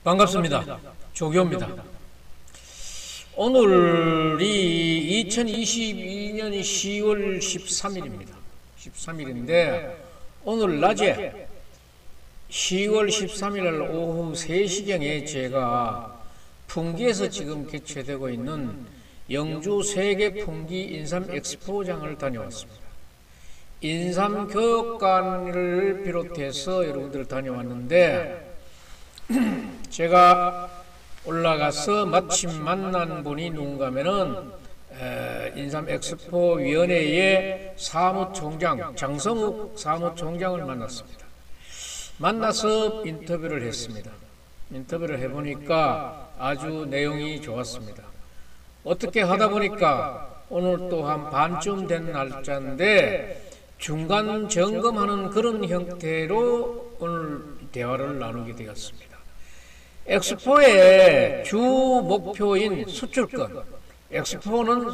반갑습니다. 조교입니다. 오늘이 2022년 10월 13일입니다. 13일인데 오늘 낮에 10월 13일 오후 3시경에 제가 풍기에서 지금 개최되고 있는 영주 세계 풍기 인삼 엑스포장을 다녀왔습니다. 인삼 교육관을 비롯해서 여러분들 다녀왔는데 제가 올라가서 마침 만난 분이 누군가면은 인삼 엑스포 위원회의 사무총장 장성욱 사무총장을 만났습니다. 만나서 인터뷰를 했습니다. 인터뷰를 해보니까 아주 내용이 좋았습니다. 어떻게 하다 보니까 오늘 또 한 반쯤 된 날짜인데 중간 점검하는 그런 형태로 오늘 대화를 나누게 되었습니다. 엑스포의 주 목표인 수출권, 엑스포는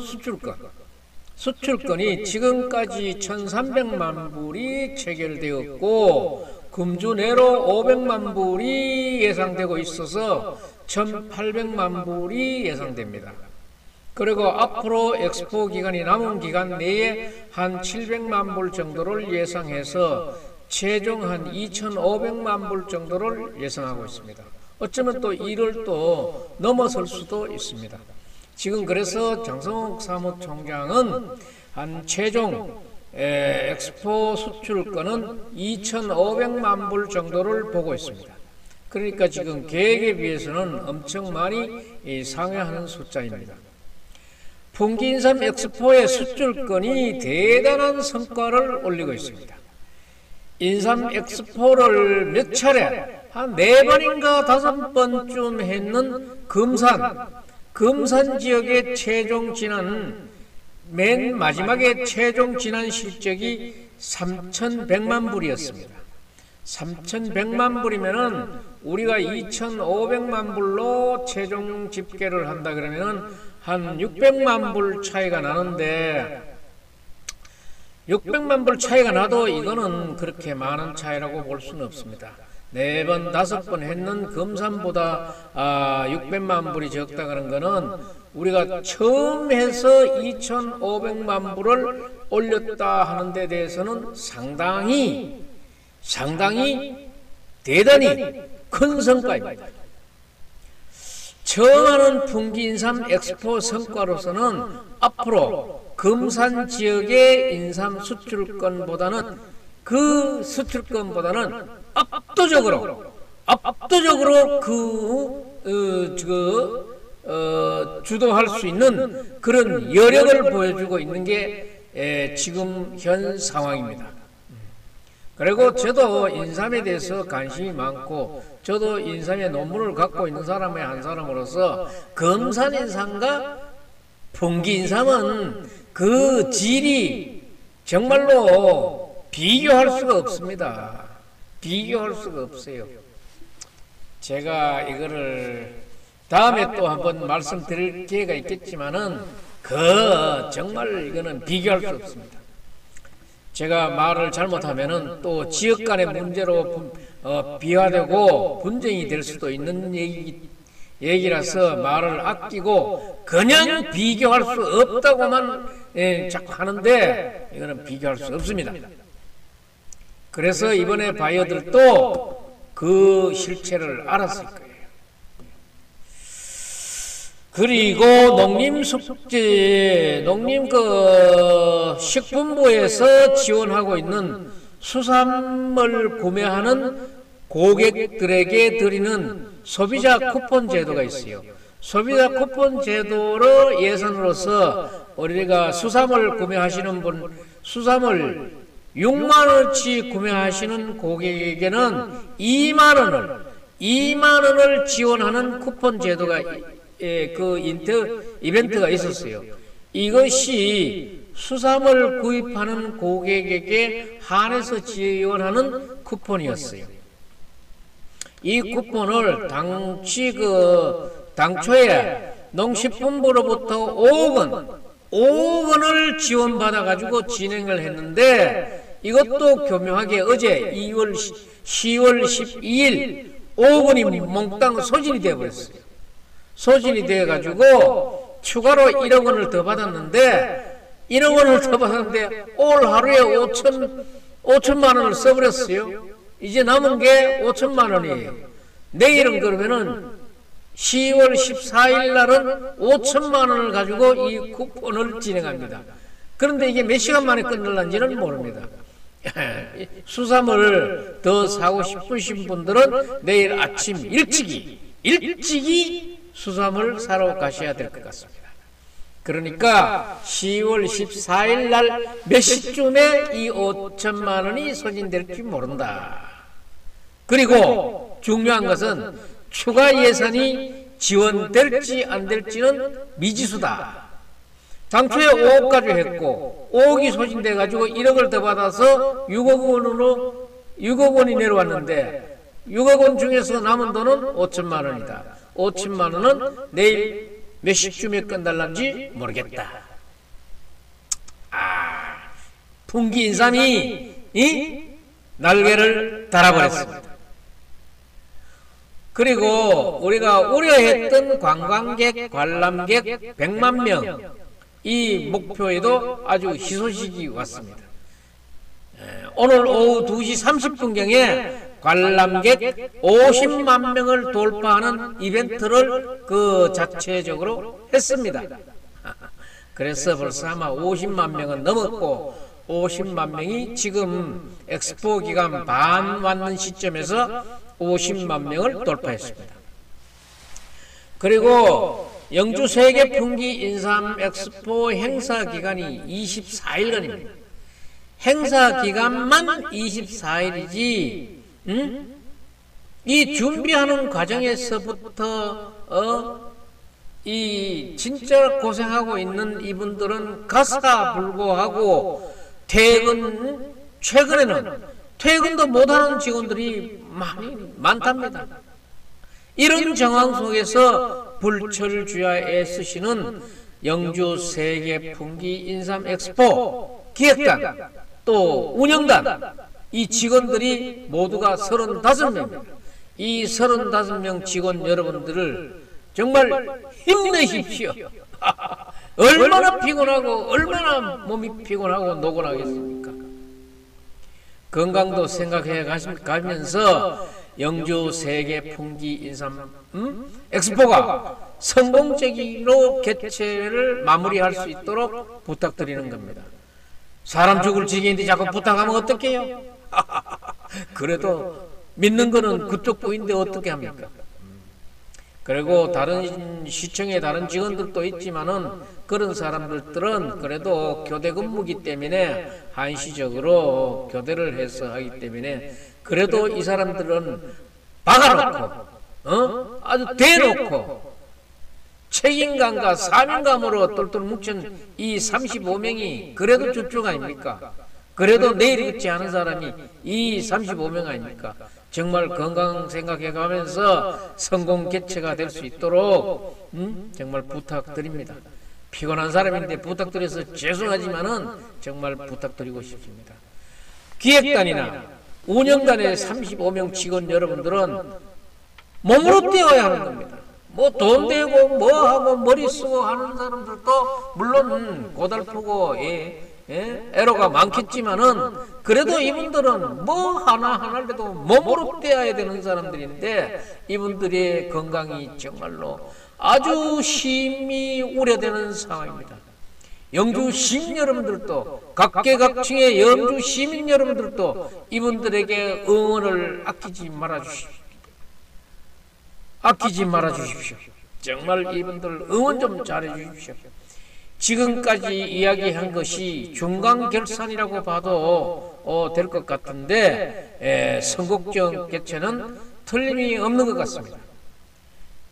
수출권이 지금까지 1300만 불이 체결되었고 금주 내로 500만 불이 예상되고 있어서 1800만 불이 예상됩니다. 그리고 앞으로 엑스포 기간이 남은 기간 내에 한 700만 불 정도를 예상해서 최종 한 2500만 불 정도를 예상하고 있습니다. 어쩌면 또 이를 또 넘어설 수도 있습니다. 지금 그래서 장성욱 사무총장은 한 최종 엑스포 수출권은 2500만 불 정도를 보고 있습니다. 그러니까 지금 계획에 비해서는 엄청 많이 상회하는 숫자입니다. 풍기인삼 엑스포의 수출권이 대단한 성과를 올리고 있습니다. 인삼 엑스포를 몇 차례 한 4번인가 5번쯤 했는 금산 지역의 최종 진한 맨 마지막에 최종 진한 실적이 3100만 불이었습니다. 3100만 불이면은 우리가 2500만 불로 최종 집계를 한다 그러면은 한 600만 불 차이가 나는데 600만 불 차이가 나도 이거는 그렇게 많은 차이라고 볼 수는 없습니다. 4번, 5번 했는 금산보다 600만 불이 적다는 것은 우리가 처음 해서 2500만 불을 올렸다 하는 데 대해서는 상당히 대단히 큰 성과입니다. 처음 하는 풍기인삼 엑스포 성과로서는 앞으로 금산 지역의 인삼 수출권보다는 압도적으로 주도할 수 있는 그런 여력을 보여주고 있는 게 지금 현 상황입니다. 그리고 저도 인삼에 대해서 관심이 많고 저도 인삼의 논문을 갖고 있는 사람의 한 사람으로서 금산인삼과 풍기인삼은 그 질이 정말로 비교할 수가 없습니다. 비교할 수가 없어요. 제가 이거를 다음에 또 한번 말씀드릴 기회가 있겠지만은 정말 이거는 비교할 수 없습니다. 제가 말을 잘못하면은 또 지역 간의 문제로 비화되고 분쟁이 될 수도 있는 얘기라서 말을 아끼고 그냥 비교할 수 없다고만 자꾸 하는데 이거는 비교할 수 없습니다. 그래서 이번에 바이어들도 그 실체를 알았을 거예요. 그리고 식품부에서 지원하고 있는 수산물 구매하는 고객들에게 드리는 소비자 쿠폰 제도가 있어요. 소비자 쿠폰 제도로 예산으로서 우리가 수산물 구매하시는 분, 수산물 6만원어치 구매하시는 고객에게는 2만원을 지원하는 쿠폰 제도가 이벤트가 있었어요. 이것이 수산물 구입하는 고객에게 한해서 지원하는 쿠폰이었어요. 이 쿠폰을 당초에 농식품부로부터 5억 원을 지원받아가지고 진행을 했는데 이것도 교묘하게 어제 10월 12일 5억 원이 몽땅 소진이 되어버렸어요. 소진이 되어가지고 추가로 1억 원을 더 받았는데 1억 원을 더 받았는데 올 하루에 5천만 원을 써버렸어요. 이제 남은 게 5천만 원이에요. 내일은 그러면은 10월 14일 날은 5천만 원을 가지고 이 쿠폰을 진행합니다. 그런데 이게 몇 시간 만에 끝날는지는 모릅니다. 수삼을 더 사고 싶으신 분들은 내일 아침 일찍이 수삼을 사러 가셔야 될 것 같습니다. 그러니까 10월 14일 날 몇 시쯤에 이 5천만 원이 소진될지 모른다. 그리고 중요한 것은 추가 예산이 지원될지 안 될지는 미지수다. 당초에 5억 가지고 했고 5억이 소진돼 가지고 1억을 더 받아서 6억 원이 내려왔는데 6억 원 중에서 남은 돈은 5천만 원이다. 5천만 원은 내일 몇 시쯤에 끝날는지 모르겠다. 풍기 인삼이 날개를 달아버렸습니다. 그리고 우리가 우려했던 관광객, 관람객 100만 명 이 목표에도 아주 희소식이 왔습니다. 오늘 오후 2시 30분경에 관람객 50만 명을 돌파하는 이벤트를 그 자체적으로 했습니다. 그래서 벌써 아마 50만 명은 넘었고 50만 명이 지금 엑스포 기간 반 왔는 시점에서 50만 명을 돌파했습니다. 그리고 영주 세계 풍기 인삼 엑스포 행사 기간이 24일간입니다. 행사 기간만 24일이지, 이 준비하는 과정에서부터, 이 진짜 고생하고 있는 이분들은 가사불고하고 최근에는 퇴근도 못하는 직원들이 많답니다. 이런 정황 속에서 불철주야 애쓰시는 영주 세계 풍기 인삼 엑스포 기획단 또 운영단 이 직원들이 모두가 35명입니다. 이 35명 직원 여러분들을 정말 힘내십시오. 얼마나 피곤하고 얼마나 몸이 피곤하고 노곤하겠습니까? 건강도 생각해 가면서 영주 세계 풍기 인삼 엑스포가 성공적으로 개최를 마무리할 수 있도록 부탁드리는 겁니다. 사람 죽을 지경인데 자꾸 부탁하면 어떡해요? 그래도 믿는 거는 그쪽 부인데 어떻게 합니까? 그리고 다른 시청에 다른 직원들도 있지만은 그런 사람들은 그래도 교대 근무기 때문에 한시적으로 교대를 해서 하기 때문에 그래도 이 사람들은 박아놓고 아주 대놓고 책임감과 사명감으로 똘똘 뭉친 이 35명이 그래도 주축 아닙니까? 그래도 내일 있지 않은 사람이 이 35명 아닙니까? 정말 건강 생각해가면서 성공 개최가 될 수 있도록 정말 부탁드립니다. 피곤한 사람인데 부탁드려서 죄송하지만은 정말 부탁드리고 싶습니다. 기획단이나 운영단의 35명 직원 여러분들은 몸으로 뛰어야 하는 겁니다. 뭐 돈 대고 뭐 하고 머리 쓰고 하는 사람들도 물론 고달프고 애로가 많겠지만은 그래도 이분들은 뭐 하나라도 몸으로 떼어야 되는 사람들인데 이분들의 건강이 정말로 아주 심히 우려되는 상황입니다. 영주 시민 여러분들도 각계각층의 영주 시민 여러분들도 이분들에게 응원을 아끼지 말아주십시오. 정말 이분들 응원 좀 잘해주십시오. 지금까지 이야기한 것이 중간결산이라고 봐도 될 것 같은데 선곡적 개최는 틀림이 없는 것 같습니다.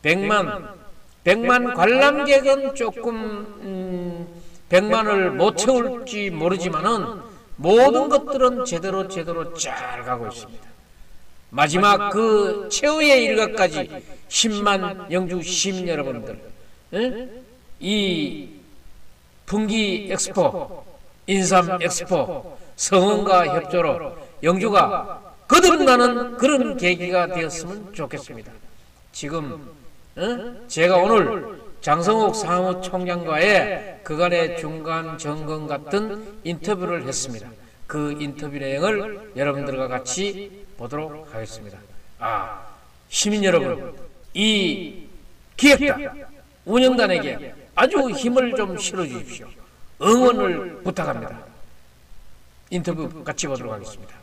100만 관람객은 조금 100만을 못 채울지 모르지만은 모든 것들은 제대로 잘 가고 있습니다. 마지막 그 최후의 일각까지 10만 영주 시민 여러분들, 이 풍기 엑스포, 인삼 엑스포 성원과 협조로 영주가 그 거듭나는 그런 계기가 되었으면 좋겠습니다. 지금 제가 오늘 장성욱 사무총장과의 그간의 중간 점검 같은 인터뷰를 했습니다. 그 인터뷰 내용을 여러분들과 같이 보도록 하겠습니다. 시민 여러분, 이 기획단, 운영단에게 아주 힘을 좀 실어주십시오. 응원을 부탁합니다. 인터뷰 같이 보도록 하겠습니다.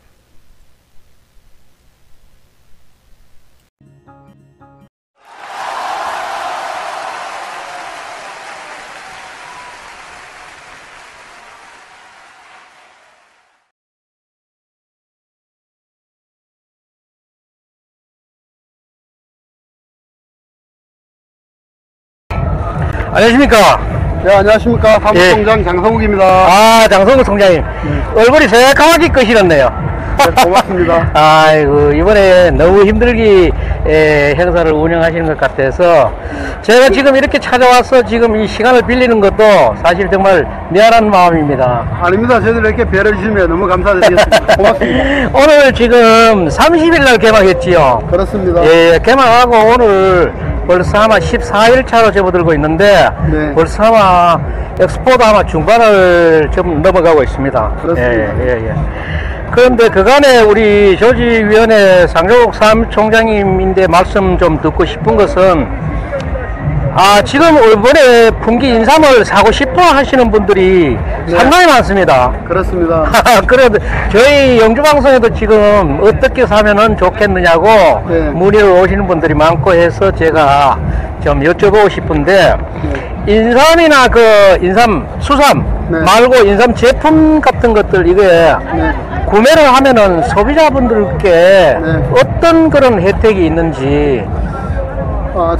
안녕하십니까. 네, 안녕하십니까. 사무총장 장성욱입니다. 장성욱 총장님. 얼굴이 새까맣게 끄시렸네요. 네, 고맙습니다. 아이고, 이번에 너무 힘들게 행사를 운영하시는 것 같아서 제가 지금 이렇게 찾아와서 지금 이 시간을 빌리는 것도 사실 정말 미안한 마음입니다. 아닙니다. 저희들 이렇게 배려해 주시면 너무 감사드리겠습니다. 고맙습니다. 오늘 지금 30일 날 개막했지요. 그렇습니다. 예, 개막하고 오늘 벌써 아마 14일 차로 접어들고 있는데 네. 벌써 아마 엑스포도 아마 중반을 좀 넘어가고 있습니다. 그렇습니다. 예. 그런데 그간에 우리 조직위원회 장성욱 사무총장님인데 말씀 좀 듣고 싶은 것은 지금 이번에 분기 인삼을 사고 싶어 하시는 분들이 네. 상당히 많습니다. 그렇습니다. 그래도 저희 영주방송에도 지금 어떻게 사면은 좋겠느냐고 네. 문의를 오시는 분들이 많고 해서 제가 좀 여쭤보고 싶은데 인삼이나 인삼, 수삼 네. 말고 인삼 제품 같은 것들 이게 구매를 하면은 소비자분들께 어떤 그런 혜택이 있는지.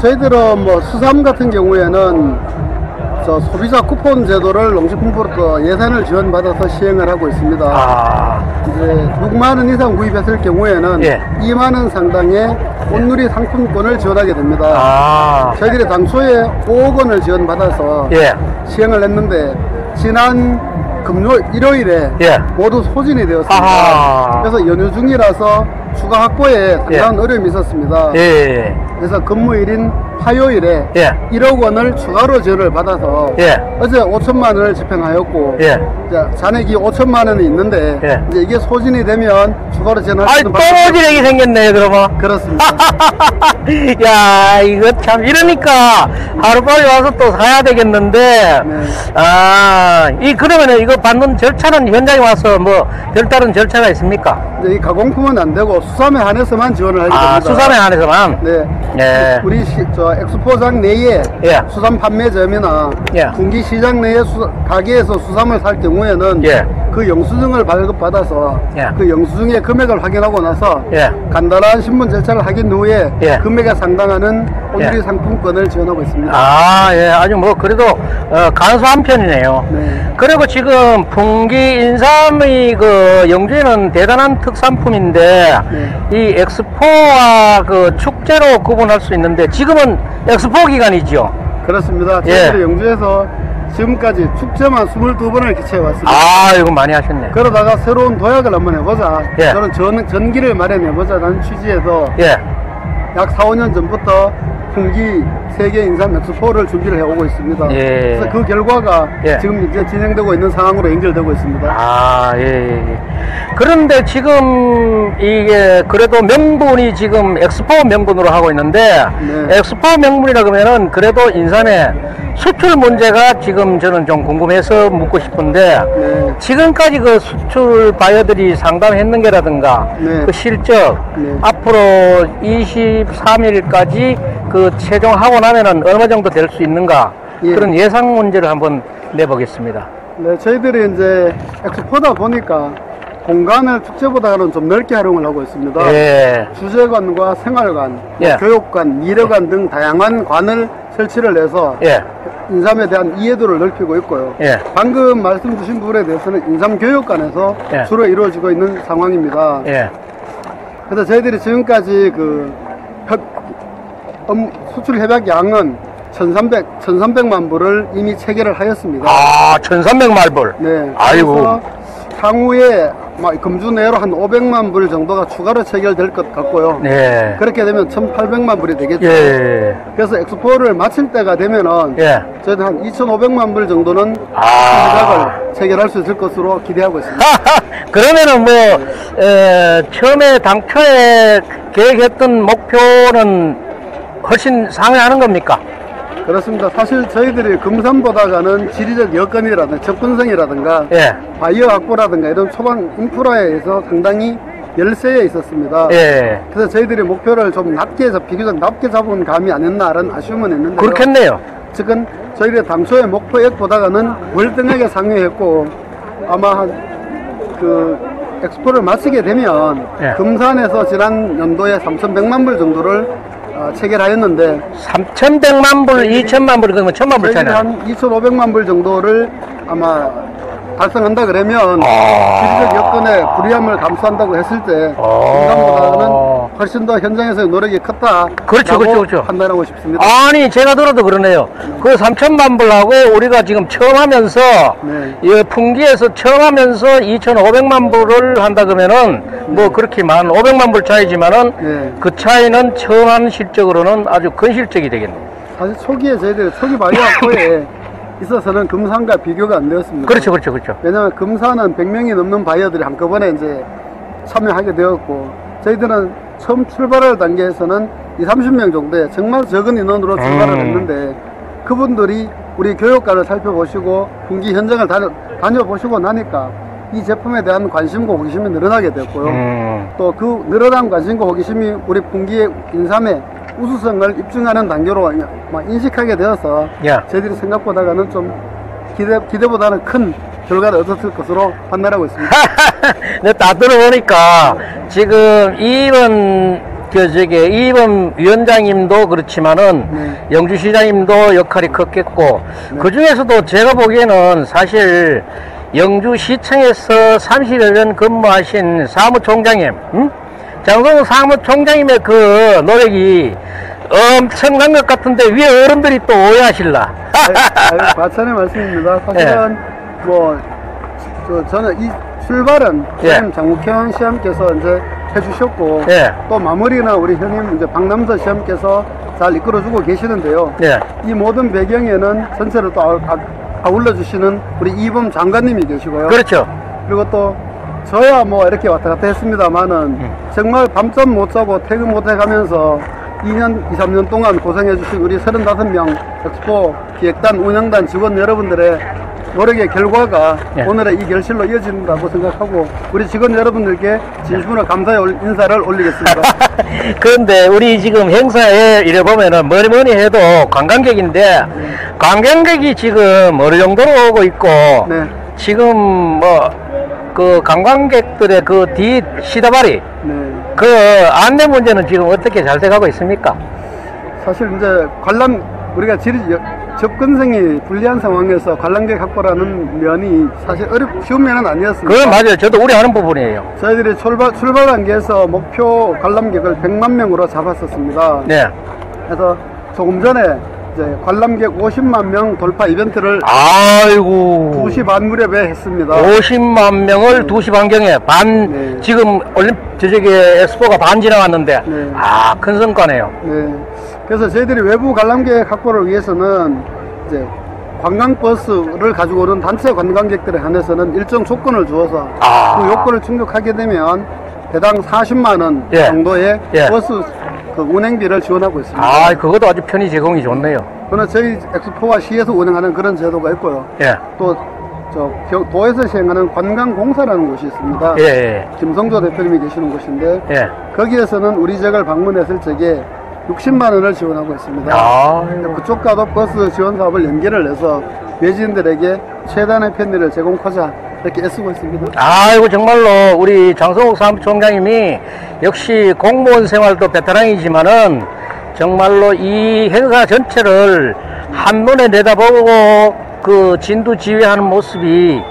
저희들은 뭐 수삼 같은 경우에는 소비자 쿠폰 제도를 농식품부로부터 예산을 지원받아서 시행을 하고 있습니다. 이제 6만 원 이상 구입했을 경우에는 2만 원 상당의 온누리 상품권을 지원하게 됩니다. 저희들이 당초에 5억 원을 지원받아서 시행을 했는데 지난 일요일에 모두 소진이 되었습니다. 그래서 연휴 중이라서 추가 확보에 상당한 어려움이 있었습니다. 그래서 근무일인 화요일에 1억 원을 추가로 지원을 받아서 어제 5천만 원을 집행하였고 잔액이 5천만 원이 있는데 이제 이게 소진이 되면 추가로 지원할 수 있는 또 진액이 생겼네 그러면. 그렇습니다. 야, 이거 참 이러니까 하루빨리 와서 또 사야 되겠는데. 그러면은 이거 받는 절차는 현장에 와서 뭐 별다른 절차가 있습니까? 이제 이 가공품은 안 되고 수삼에 한해서만 지원을 하게 됩니다. 수삼에 한해서만. 네. 우리 엑스포장 내에 수삼 판매점이나 분기 시장 내에 가게에서 수삼을 살 경우에는 그 영수증을 발급받아서 그 영수증의 금액을 확인하고 나서 간단한 신분 절차를 확인 후에 금액에 상당하는 온누리 상품권을 지원하고 있습니다. 아주 뭐 그래도 간소한 편이네요. 그리고 지금 분기 인삼의 영주에는 대단한 특산품인데 이 엑스포와 축제로 구분할 수 있는데 지금은 엑스포 기간이죠. 그렇습니다. 저희들이 영주에서 지금까지 축제만 22번을 개최해 왔습니다. 이거 많이 하셨네. 그러다가 새로운 도약을 한번 해보자. 저는 전기를 마련해보자라는 취지에서 약 4, 5년 전부터 분기 세계 인삼 엑스포를 준비를 해오고 있습니다. 그래서 그 결과가 지금 이제 진행되고 있는 상황으로 연결되고 있습니다. 그런데 지금 이게 그래도 명분이 지금 엑스포 명분으로 하고 있는데 엑스포 명분이라 그러면은 그래도 인삼의 수출 문제가 지금 저는 좀 궁금해서 묻고 싶은데 지금까지 그 수출 바이어들이 상담했는 게라든가 그 실적 앞으로 23일까지 최종하고 나면은 어느 정도 될 수 있는가 그런 예상 문제를 한번 내보겠습니다. 저희들이 이제 엑스포다 보니까 공간을 축제보다는 좀 넓게 활용을 하고 있습니다. 주제관과 생활관, 교육관, 미래관 등 다양한 관을 설치를 해서 인삼에 대한 이해도를 넓히고 있고요. 방금 말씀 주신 부분에 대해서는 인삼교육관에서 주로 이루어지고 있는 상황입니다. 그래서 저희들이 지금까지 수출 협약 양은 1300만 불을 이미 체결을 하였습니다. 1300만 불? 네. 아이고. 그래서 향후에 금주 내로 한 500만 불 정도가 추가로 체결될 것 같고요. 예. 그렇게 되면 1,800만 불이 되겠죠. 예. 그래서 엑스포를 마칠 때가 되면은 예. 저희는 한 2,500만 불 정도는 아. 계약을 체결할 수 있을 것으로 기대하고 있습니다. 그러면은 처음에 당초에 계획했던 목표는 훨씬 상회하는 겁니까? 그렇습니다. 사실 저희들이 금산보다가는 지리적 여건이라든가 접근성이라든가 예. 바이오 확보라든가 이런 초반 인프라에 의해서 상당히 열세에 있었습니다. 예. 그래서 저희들이 목표를 좀 비교적 낮게 잡은 감이 아니었나라는 아쉬움은 있는데요. 그렇겠네요. 즉은 저희들의 당초의 목표액보다가는 월등하게 상회했고 아마 엑스포를 마치게 되면 예. 금산에서 지난 연도에 3,100만 불 정도를 체결하였는데 3,100만 불, 2,000만 불, 그러면 1,000만 불 저희들이 차이나요? 한 2,500만 불 정도를 아마 달성한다 그러면 아. 지리적 여건에 불리함을 감수한다고 했을 때 금산보다는 훨씬 더 현장에서의 노력이 컸다. 그렇죠, 그렇죠. 판단하고 싶습니다. 아니, 제가 들어도 그러네요. 그 3,000만 불하고 우리가 지금 처음 하면서, 네. 이 풍기에서 처음 하면서 2,500만 불을 한다 그러면은, 뭐 그렇게 500만 불 차이지만은, 네. 그 차이는 처음 한 실적으로는 아주 큰 실적이 되겠네요. 사실 초기에 저희들이 초기 바이오 학포에 있어서는 금산과 비교가 안 되었습니다. 그렇죠, 그렇죠, 그렇죠. 왜냐하면 금산은 100명이 넘는 바이어들이 한꺼번에 이제 참여하게 되었고 저희들은 처음 출발할 단계에서는 30명 정도의 정말 적은 인원으로 출발을 했는데 그분들이 우리 교육관을 살펴보시고 분기 현장을 다녀보시고 나니까 이 제품에 대한 관심과 호기심이 늘어나게 되었고요. 또 그 늘어난 관심과 호기심이 우리 분기의 인삼의 우수성을 입증하는 단계로 인식하게 되어서 야. 저희들이 생각보다는 좀 기대보다는 큰 결과를 얻었을 것으로 판단하고 있습니다. 근데 다 들어보니까 지금 이번 위원장님도 그렇지만은 네. 영주시장님도 역할이 컸겠고 그 중에서도 제가 보기에는 사실 영주시청에서 30여 년 근무하신 사무총장님, 장성우 사무총장님의 그 노력이 엄청난 것 같은데 위에 어른들이 또 오해하실라. 과찬의 말씀입니다. 사실은 저는 이 출발은 예. 장국현 시장께서 이제 해주셨고 예. 또 마무리는 우리 형님 이제 박남서 시장께서 잘 이끌어주고 계시는데요. 예. 이 모든 배경에는 전체를 또 아울러 주시는 우리 이범 장관님이 계시고요. 그렇죠. 그리고 또 저야 이렇게 왔다 갔다 했습니다만은 정말 밤잠 못 자고 퇴근 못 해가면서 2년, 2, 3년 동안 고생해주신 우리 35명 엑스포 기획단, 운영단 직원 여러분들의 노력의 결과가 예. 오늘의 이 결실로 이어진다고 생각하고 우리 직원 여러분들께 진심으로 감사의 인사를 올리겠습니다. 그런데 우리 지금 행사에 이래 보면은 뭐니 해도 관광객인데 관광객이 지금 어느 정도로 오고 있고 네. 지금 그 관광객들의 그 뒷 시다발이 네. 그 안내 문제는 지금 어떻게 잘 돼가고 있습니까? 사실 이제 우리가 접근성이 불리한 상황에서 관람객 확보라는 면이 사실 쉬운 면은 아니었습니다. 그건 맞아요. 저도 우려하는 부분이에요. 저희들이 출발 단계에서 목표 관람객을 100만 명으로 잡았었습니다. 네. 그래서 조금 전에 이제 관람객 50만 명 돌파 이벤트를 아이고. 2시 반 무렵에 했습니다. 50만 명을 2시 반경에 네. 지금 엑스포가 반 지나갔는데, 네. 큰 성과네요. 네. 그래서 저희들이 외부 관람객 확보를 위해서는 이제 관광버스를 가지고 오는 단체 관광객들에 한해서는 일정 조건을 주어서 그 요건을 충족하게 되면 대당 40만 원 예. 정도의 예. 버스 운행비를 지원하고 있습니다. 그것도 아주 편의 제공이 좋네요. 그러나 저희 엑스포와 시에서 운영하는 그런 제도가 있고요. 예. 또 도에서 시행하는 관광공사라는 곳이 있습니다. 예. 김성조 대표님이 계시는 곳인데 예. 거기에서는 우리 지역을 방문했을 적에 60만 원을 지원하고 있습니다. 그쪽과도 버스 지원 사업을 연계를 해서 외지인들에게 최단의 편의를 제공하자 이렇게 애쓰고 있습니다. 아이고 정말로 우리 장성욱 사무총장님이 역시 공무원 생활도 베테랑이지만은 정말로 이 행사 전체를 한눈에 내다보고 그 진두지휘하는 모습이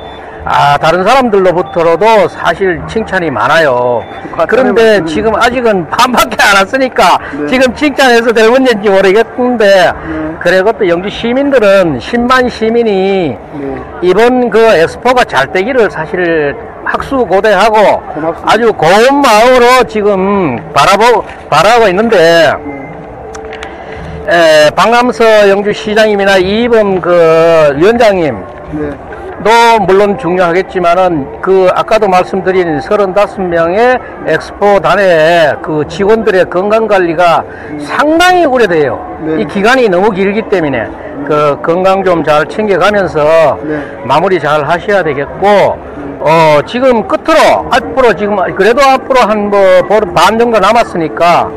다른 사람들로부터도 사실 칭찬이 많아요. 그런데 지금 아직은 반밖에 안 왔으니까 네. 지금 칭찬해서 될 문제인지 모르겠는데 그리고 또 영주 시민들은 10만 시민이 네. 이번 그 엑스포가 잘 되기를 사실 학수고대하고 고맙습니다. 아주 고운 마음으로 지금 바라고 있는데, 방감서 영주시장님이나 이범 그 위원장님, 네. 도 물론 중요하겠지만은 그 아까도 말씀드린 35명의 엑스포 단의 그 직원들의 건강 관리가 상당히 우려돼요. 네. 이 기간이 너무 길기 때문에 그 건강 좀 잘 챙겨가면서 네. 마무리 잘 하셔야 되겠고, 지금 끝으로 앞으로 지금 그래도 앞으로 한 반 정도 남았으니까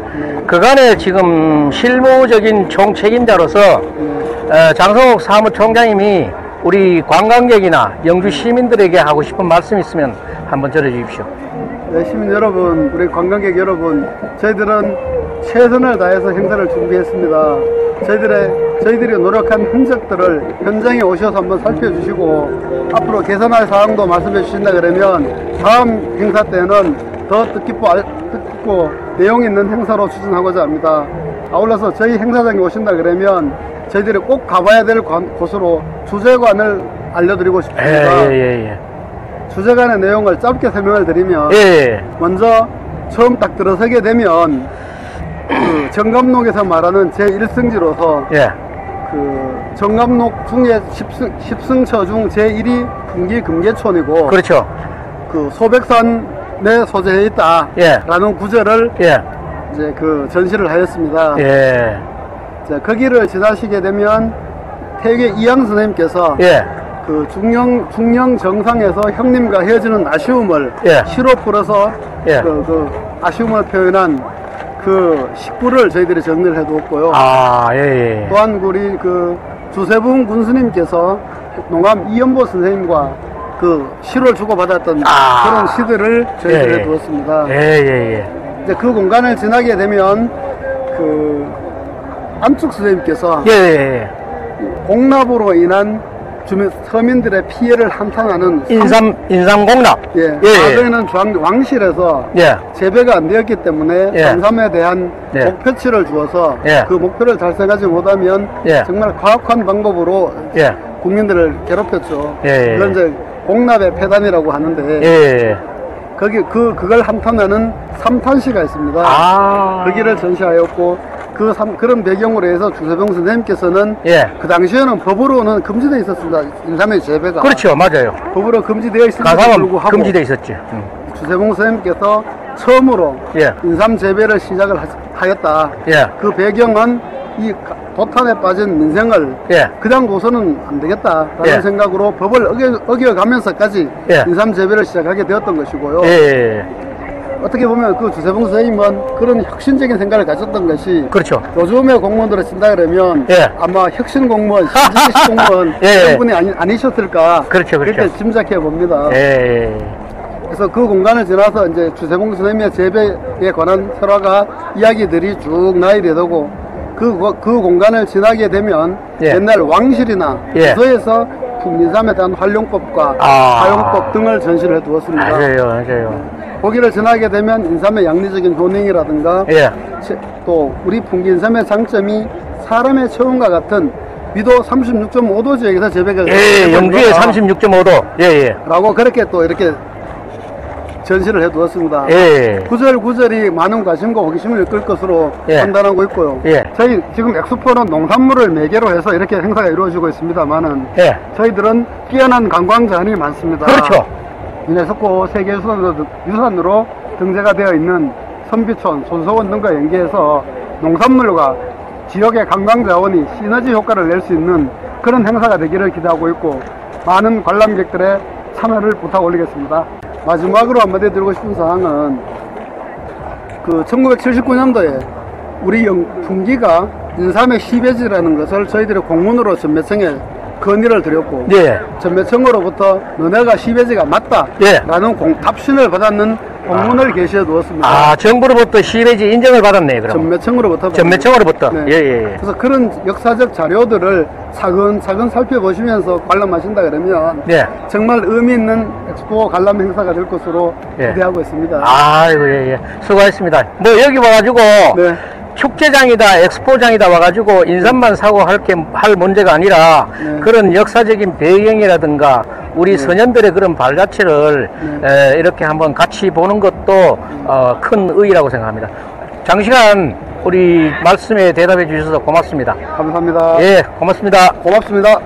그간에 지금 실무적인 총책임자로서 장성욱 사무총장님이 우리 관광객이나 영주 시민들에게 하고 싶은 말씀 있으면 한번 전해주십시오. 네, 시민 여러분, 우리 관광객 여러분, 저희들은 최선을 다해서 행사를 준비했습니다. 저희들이 노력한 흔적들을 현장에 오셔서 한번 살펴주시고, 앞으로 개선할 사항도 말씀해 주신다 그러면 다음 행사 때는 더 뜻깊고 내용 있는 행사로 추진하고자 합니다. 아울러서 저희 행사장에 오신다 그러면 저희들이 꼭 가봐야 될 곳으로 주제관을 알려드리고 싶습니다. 예. 주제관의 내용을 짧게 설명을 드리면, 예. 먼저 처음 딱 들어서게 되면 그 정감록에서 말하는 제1승지로서 예. 그 정감록 중에 10승처 중 제1이 풍기 금계촌이고, 그렇죠. 그 소백산에 소재해 있다 예. 라는 구절을 예. 이제 그 전시를 하였습니다. 예. 자, 거기를 지나시게 되면 태계 이양 선생님께서 예. 그 중령 정상에서 형님과 헤어지는 아쉬움을 예. 시로 풀어서 예. 그 아쉬움을 표현한 그 식구를 저희들이 정리를 해두었고요. 아, 예. 또한 우리 그 주세붕 군수님께서 농암 이연보 선생님과 그 시를 주고받았던 그런 시들을 저희들이 예. 해두었습니다. 예. 이제 그 공간을 지나게 되면 그 안축 선생님께서 예. 공납으로 인한 서민들의 피해를 한탄하는 인삼공납. 예. 예. 과거에는 왕실에서 예. 재배가 안 되었기 때문에 예. 산삼에 대한 예. 목표치를 주어서 예. 그 목표를 달성하지 못하면 예. 정말 과학한 방법으로 예. 국민들을 괴롭혔죠. 예. 그건 이제 공납의 폐단이라고 하는데 예. 거기 그걸 한탄하는 삼탄시가 있습니다. 아. 거기를 전시하였고 그런 배경으로 해서 주세병 선생님께서는 예. 그 당시에는 법으로는 금지되어 있었습니다. 인삼의 재배가. 그렇죠. 맞아요. 법으로 금지되어 있음에도 가상은 불구하고 금지돼 있었지. 주세봉 선생님께서 처음으로 예. 인삼 재배를 시작을 하였다. 예. 그 배경은 이 도탄에 빠진 민생을 예. 그냥 둬서는 안 되겠다라는 예. 생각으로 법을 어겨가면서까지 예. 인삼 재배를 시작하게 되었던 것이고요. 예. 어떻게 보면 그 주세봉 선생님은 그런 혁신적인 생각을 가졌던 것이 그렇죠. 요즘의 공무원들을 쓴다 그러면 예. 아마 혁신 공무원, 신지식 공무원 예. 그런 분이 아니셨을까 그렇죠. 그렇게 짐작해 봅니다. 예. 그래서 그 공간을 지나서 이제 주세봉 선생님의 재배에 관한 설화가 이야기들이 쭉 나열이 되고 그 공간을 지나게 되면 예. 옛날 왕실이나 예. 부서에서 풍인삼에 대한 활용법과 사용법 등을 전시를 해두었습니다. 맞아요. 거기를 지나게 되면 인삼의 양리적인 효능이라든가 예. 또 우리 풍기인삼의 장점이 사람의 체온과 같은 미도 36.5도 지역에서 재배가 예. 영주에 36.5도. 예. 라고 그렇게 또 이렇게 전시를 해두었습니다. 예. 구절구절이 많은 관심과 호기심을 이끌 것으로 예. 판단하고 있고요. 예. 저희 지금 엑스포는 농산물을 매개로 해서 이렇게 행사가 이루어지고 있습니다만은 예. 저희들은 뛰어난 관광 제한이 많습니다. 그렇죠. 유네스코 세계유산으로 등재가 되어 있는 선비촌, 손소원 등과 연계해서 농산물과 지역의 관광 자원이 시너지 효과를 낼 수 있는 그런 행사가 되기를 기대하고 있고 많은 관람객들의 참여를 부탁 올리겠습니다. 마지막으로 한마디 드리고 싶은 사항은 그 1979년도에 우리 풍기가 인삼의 시베지라는 것을 저희들이 공문으로 전매청에 건의를 드렸고 예. 전매청으로부터 너네가 시베지가 맞다 예. 라는 답신을 받았는 공문을 게시해 두었습니다. 아, 정부로부터 시베지 인정을 받았네, 그럼. 전매청으로부터 전매청으로부터. 네. 예. 그래서 그런 역사적 자료들을 차근차근 살펴보시면서 관람하신다 그러면 예. 정말 의미 있는 엑스포 관람 행사가 될 것으로 예. 기대하고 있습니다. 아이고, 예. 수고하셨습니다. 뭐, 여기 와가지고. 네. 축제장이다, 엑스포장이다 와가지고 인삼만 사고 할 문제가 아니라 네. 그런 역사적인 배경이라든가 우리 선현들의 그런 발자취를 이렇게 한번 같이 보는 것도 큰 의의라고 생각합니다. 장시간 우리 말씀에 대답해 주셔서 고맙습니다. 감사합니다. 예, 고맙습니다. 고맙습니다.